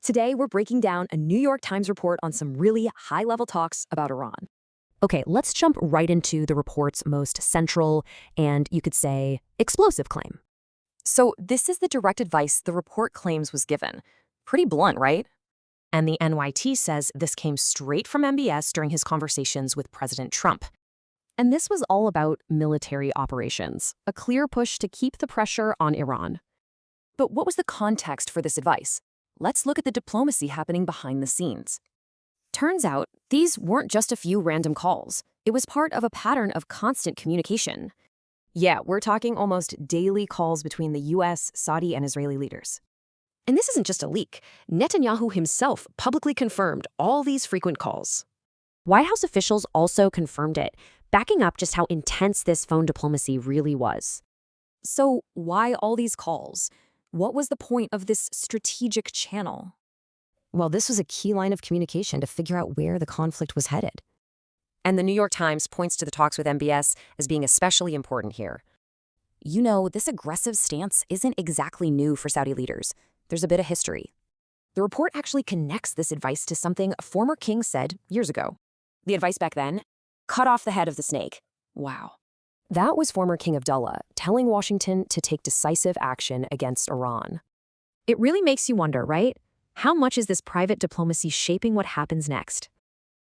Today, we're breaking down a New York Times report on some really high-level talks about Iran. Okay, let's jump right into the report's most central and, you could say, explosive claim. So this is the direct advice the report claims was given. Pretty blunt, right? And the NYT says this came straight from MBS during his conversations with President Trump. And this was all about military operations, a clear push to keep the pressure on Iran. But what was the context for this advice? Let's look at the diplomacy happening behind the scenes. Turns out, these weren't just a few random calls. It was part of a pattern of constant communication. Yeah, we're talking almost daily calls between the US, Saudi, and Israeli leaders. And this isn't just a leak. Netanyahu himself publicly confirmed all these frequent calls. White House officials also confirmed it, backing up just how intense this phone diplomacy really was. So why all these calls? What was the point of this strategic channel? Well, this was a key line of communication to figure out where the conflict was headed. And the New York Times points to the talks with MBS as being especially important here. You know, this aggressive stance isn't exactly new for Saudi leaders. There's a bit of history. The report actually connects this advice to something a former king said years ago. The advice back then? Cut off the head of the snake. Wow. That was former King Abdullah telling Washington to take decisive action against Iran. It really makes you wonder, right? How much is this private diplomacy shaping what happens next?